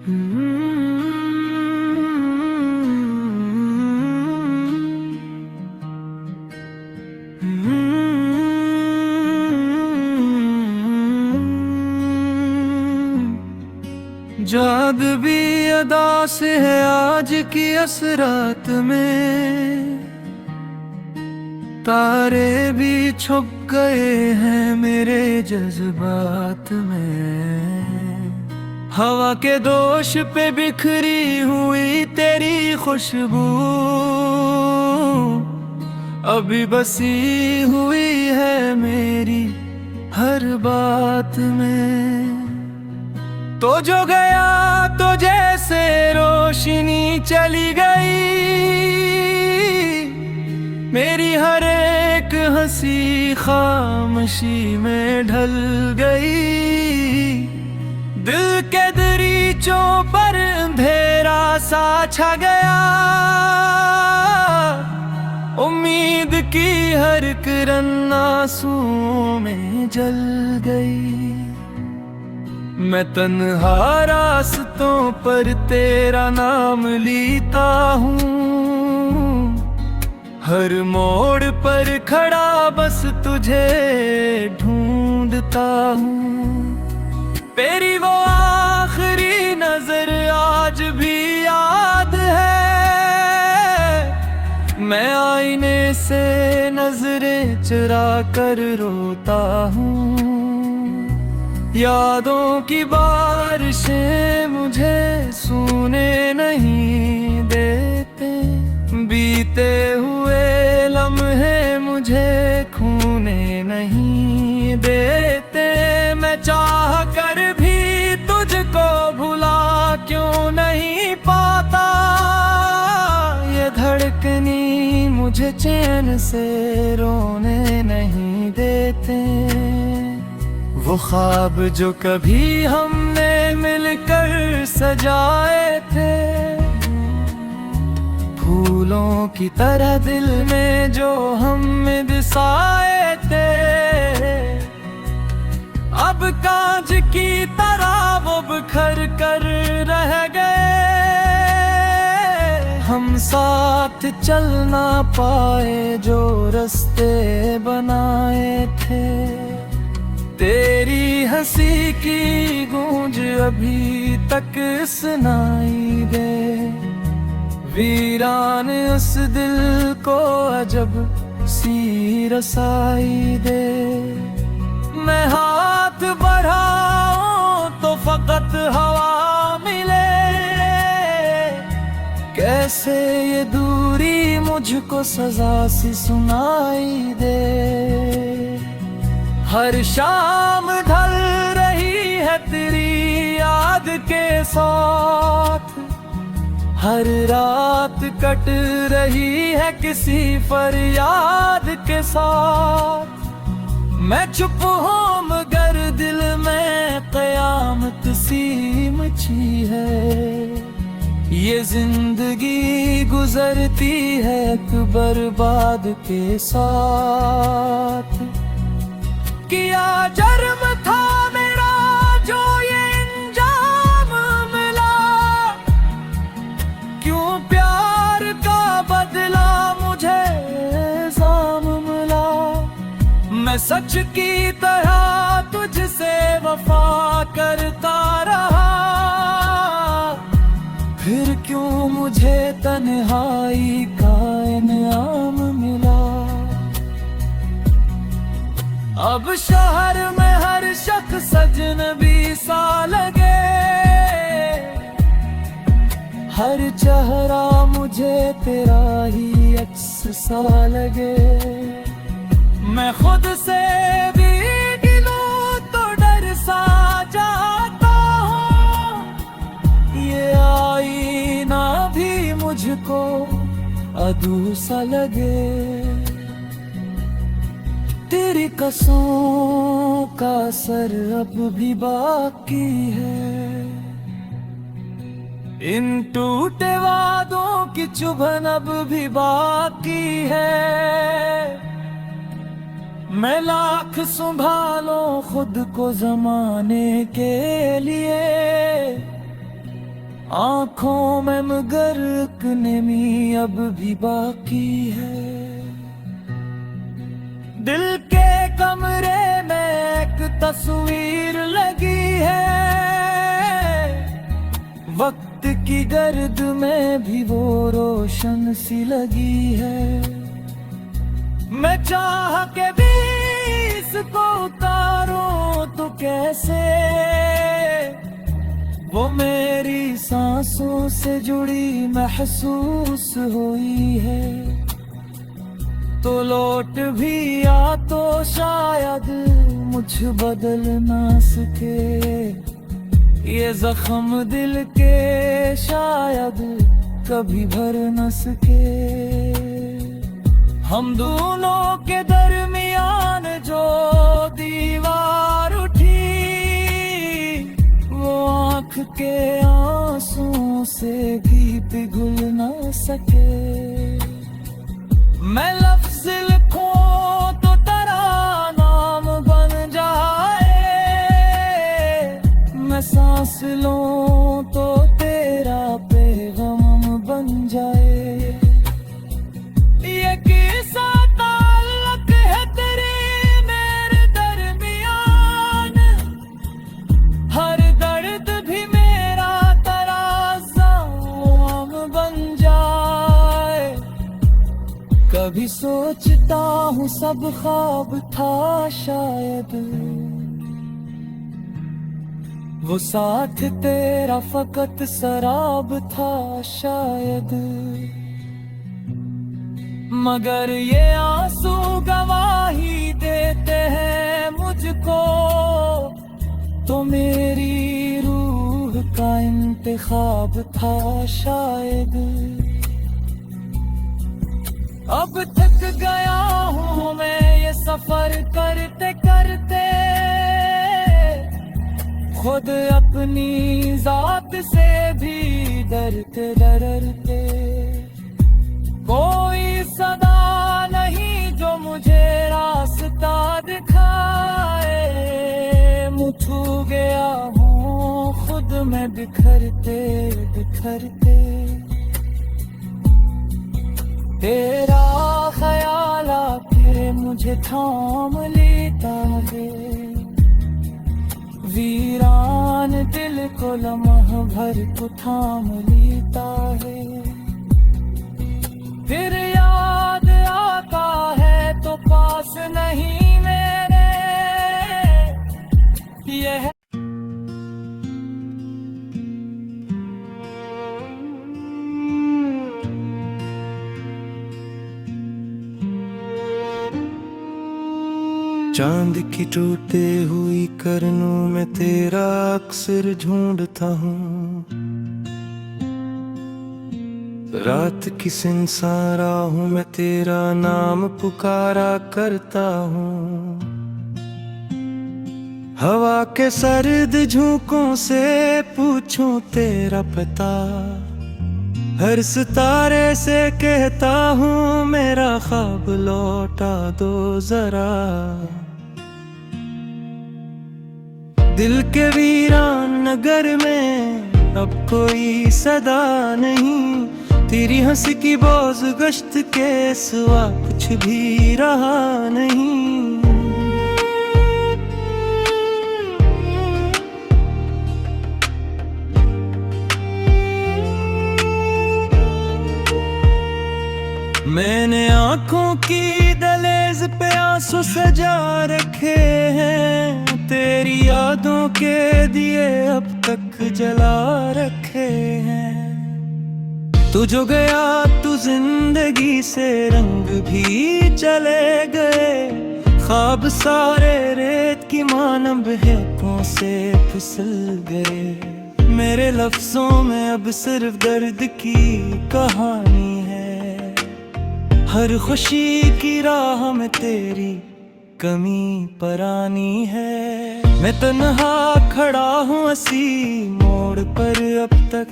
जाग भी अदा से है आज की असरात में, तारे भी छुप गए हैं मेरे जज्बात में। हवा के दोष पे बिखरी हुई तेरी खुशबू अभी बसी हुई है मेरी हर बात में। तो जो गया तो जैसे रोशनी चली गई, मेरी हर एक हंसी खामोशी में ढल गई। दिल के दरीचों पर अंधेरा सा छा गया, उम्मीद की हर किरण आंसुओं में जल गई। मैं तन्हा रास्तों पर तेरा नाम लेता हूँ, हर मोड़ पर खड़ा बस तुझे ढूंढता हूँ। तेरी वो आखिरी नजर आज भी याद है, मैं आईने से नजरें चुरा कर रोता हूँ। यादों की बारिशें मुझे सूने नहीं देते, बीते हुए लम्हे मुझे खोने नहीं देते। मैं चाह कर भी तुझको भुला क्यों नहीं पाता, ये धड़कनी मुझे चैन से रोने नहीं देते। वो ख्वाब जो कभी हमने मिलकर सजाए थे, फूलों की तरह दिल में जो हम बसाए थे, अब कांच की तरह वो बिखर कर रह गए। हम साथ चल ना पाए जो रास्ते बनाए थे, तेरी हंसी की गूंज अभी तक सुनाई दे। वीरान उस दिल को अजब सी रसाई दे। मैं हाथ बढ़ाऊं तो फकत हवा मिले, कैसे ये दूरी मुझको सजा सी सुनाई दे। हर शाम ढल रही है तेरी याद के साथ, हर रात कट रही है किसी फरियाद के साथ। मैं चुप हूँ मगर दिल में क़यामत सी मची है। ये जिंदगी गुजरती है एक बर्बाद के साथ। किया जर्म था मेरा जो ये इंजाम मिला, क्यों प्यार का बदला मुझे इल्जाम मिला। मैं सच की तरह तुझसे वफा करता रहा, फिर क्यों मुझे तन्हाई का इनाम मिला। अब शहर में हर शख्स अजनबी सा लगे, हर चेहरा मुझे तेरा ही अक्स सा लगे। मैं खुद से भी गिलूं तो डर सा जाता हूँ, ये आईना भी मुझको अधूरा सा लगे। तेरी कसमों का असर अब भी बाकी है, इन टूटे वादों की चुभन अब भी बाकी है। मैं लाख संभालूं खुद को जमाने के लिए, आंखों में मगर एक नेमी अब भी बाकी है। दिल के कमरे में एक तस्वीर लगी है, वक्त की गर्द में भी वो रोशन सी लगी है। मैं चाह के भी इसको उतारूं तो कैसे, वो मेरी सांसों से जुड़ी महसूस हुई है। तो लौट भी आ तो शायद मुझ बदल ना सके, ये जख्म दिल के शायद कभी भर न सके। हम दोनों के दरमियान जो दीवार उठी, वो आँख के आंसुओं से भी पिघल न सके। मैं लफ्ज़ लिखूं तो तेरा नाम बन जाए, मैं सांस लूं तो तेरा पैगाम बन जाए। ये किस्सा ताल्लुक है तेरे मेरे दरमियान, हर दर्द भी मेरा तराज़ाम बन जाए। कभी सोचता हूँ सब ख्वाब था शायद, वो साथ तेरा फकत शराब था शायद। मगर ये आंसू गवाही देते हैं मुझको, तो मेरी रूह का इंतखाब था शायद। अब थक गया हूँ मैं ये सफर करते करते, खुद अपनी जात से भी डरते डरते। कोई सदा नहीं जो मुझे रास्ता दिखाए, मुझू गया हूँ खुद में बिखरते बिखरते। तेरा ख्याल आके मुझे थाम लेता है, वीरान दिल को लम्हा भर को थाम लेता है। फिर याद आता है तो पास नहीं मेरे, यह चांद की टूटे हुई करनों में तेरा अक्सर ढूंढता हूँ। रात की सुनसान राहों में तेरा नाम पुकारा करता हूँ। हवा के सर्द झोंकों से पूछूं तेरा पता, हर सितारे से कहता हूँ मेरा ख्वाब लौटा दो जरा। दिल के वीरान नगर में अब कोई सदा नहीं, तेरी हंसी की बोझ गश्त के सिवा कुछ भी रहा नहीं। मैंने आंखों की दहलीज पे आंसू सजा रखे हैं, तेरी यादों के दिए अब तक जला रखे हैं। तू जो गया तू जिंदगी से रंग भी चले गए, ख्वाब सारे रेत की मानब है से फिसल गए। मेरे लफ्जों में अब सिर्फ दर्द की कहानी है, हर खुशी की राह में तेरी कमी परानी है। मैं तन्हा खड़ा हूँ असी मोड़ पर अब तक,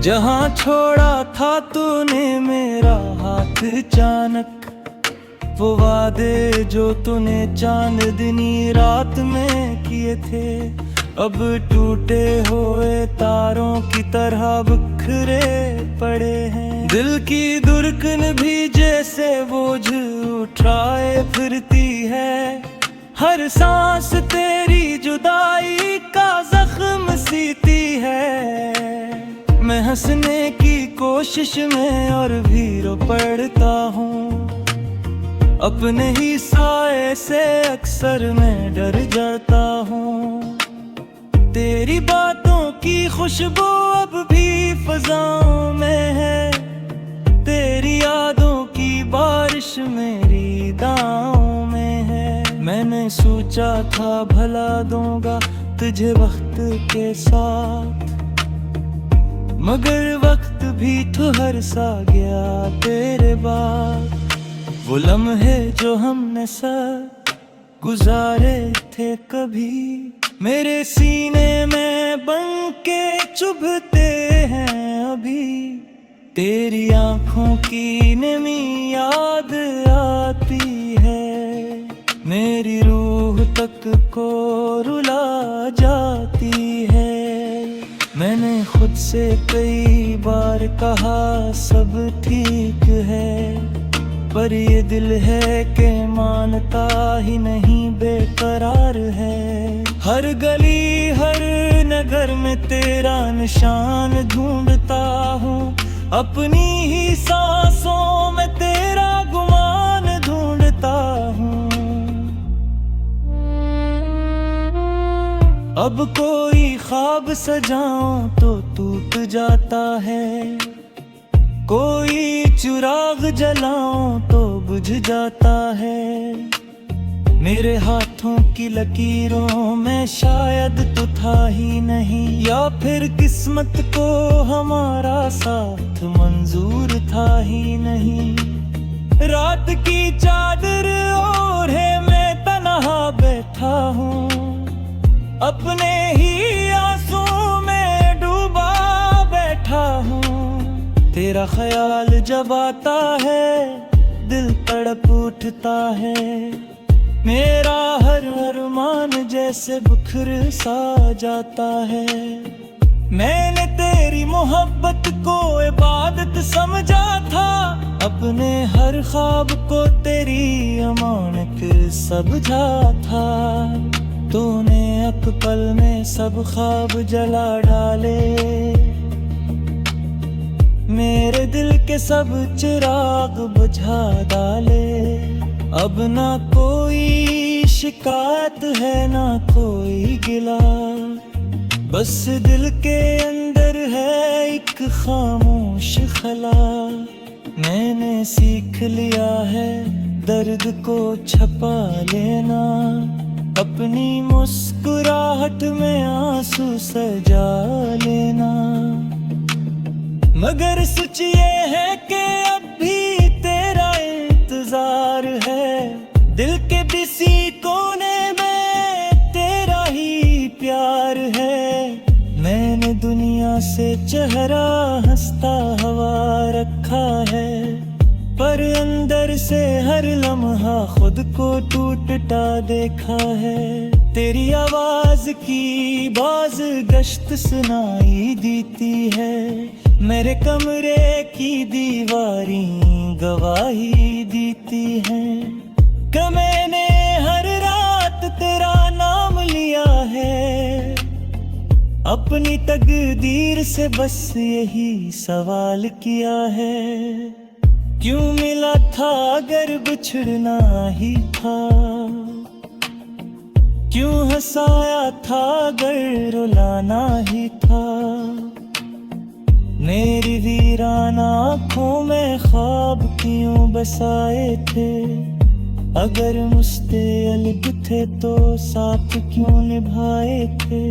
जहाँ छोड़ा था तूने मेरा हाथ अचानक। वो वादे जो तूने चांदनी रात में किए थे, अब टूटे हुए तारों की तरह बिखरे पड़े हैं। दिल की धड़कन भी जैसे बोझ उठाए फिरती है। हर सांस तेरी जुदाई का जख्म सीती है। मैं हंसने की कोशिश में और भी रो पड़ता हूँ। अपने ही साए से अक्सर मैं डर जाता हूँ। तेरी बातों की खुशबू अब भी फजाओं में है। तेरी यादों की बारिश मेरी दाओं में है। मैंने सोचा था भला दूंगा तुझे वक्त के साथ, मगर वक्त भी ठहर सा गया तेरे बाद। वो लम्हे जो हमने साथ गुजारे थे कभी मेरे सीने में बन के चुभते हैं अभी। तेरी आंखों की नमी याद आती है। मेरी रूह तक को रुला जाती है। मैंने खुद से कई बार कहा सब ठीक है, पर ये दिल है कि मानता ही नहीं, बेकरार है। हर गली हर नगर में तेरा निशान ढूंढता हूँ। अपनी ही सांसों में तेरा गुमान ढूंढता हूँ। अब कोई ख्वाब सजाऊं तो टूट जाता है। कोई चिराग जलाऊं तो बुझ जाता है। मेरे हाथों की लकीरों में शायद तो था ही नहीं, या फिर किस्मत को हमारा साथ मंजूर था ही नहीं। रात की चादर ओढ़े मैं तन्हा बैठा हूँ। अपने ही आंसू में डूबा बैठा हूँ। तेरा ख्याल जब आता है दिल तड़प उठता है। मेरा हर अरमान जैसे बिखर सा जाता है। मैंने तेरी मोहब्बत को इबादत समझा था। अपने हर ख्वाब को तेरी अमानत समझा था। तूने एक पल में सब ख्वाब जला डाले। मेरे दिल के सब चिराग बुझा डाले। अब ना कोई शिकायत है ना कोई गिला, बस दिल के अंदर है एक खामोश खला। मैंने सीख लिया है दर्द को छपा लेना। अपनी मुस्कुराहट में आंसू सजा लेना। मगर सच ये है कि अब भी तेरा इंतजार है। दिल के किसी कोने में तेरा ही प्यार है। मैंने दुनिया से चेहरा हंसता हवा रखा है, पर अंदर से हर लम्हा खुद को टूटता देखा है। तेरी आवाज की बाज गश्त सुनाई देती है। मेरे कमरे की दीवारी गवाही देती है कि मैंने हर रात तेरा नाम लिया है। अपनी तकदीर से बस यही सवाल किया है, क्यों मिला था अगर बिछड़ना ही था। क्यों हंसाया था अगर रुलाना ही था। मेरी वीराना आँखों में ख्वाब क्यों बसाए थे। अगर मुस्तकिल थे तो साथ क्यों निभाए थे।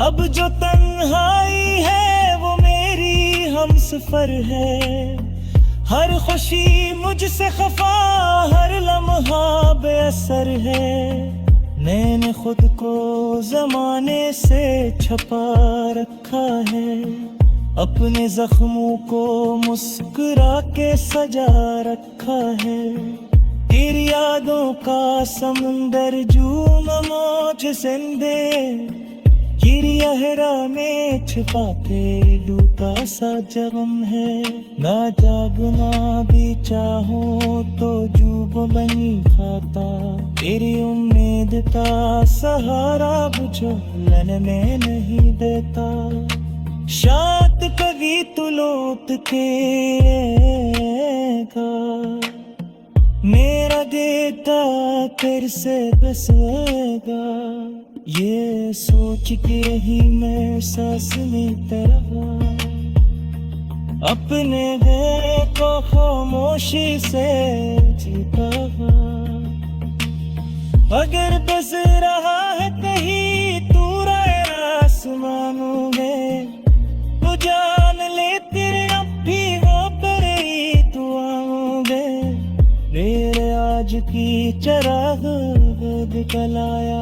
अब जो तन्हाई है वो मेरी हमसफर है। हर खुशी मुझसे खफा, हर लम्हा बेअसर है। मैंने खुद को जमाने से छुपा रखा है। अपने जख्मों को मुस्कुरा के सजा रखा है। तेरी यादों का समुंदर झूम मौज जिंदे गिरियहरा में छिपाते लूटा सा जगम है, ना जागना भी चाहो तो जूब बनी खाता। तेरी उम्मीद का सहारा बुझलन में नहीं देता, शांत कभी तू लौट के का मेरा देता तेरे से बसेगा। ये सोच के ही मैं सांस लेता रहा, अपने गम को खामोशी से जीता रहा। अगर बस रहा है कहीं तू आसमानों में, तो जान ले तेरे अब भी हो पर ही दुआओं में। मेरे आज की चराग दिखलाया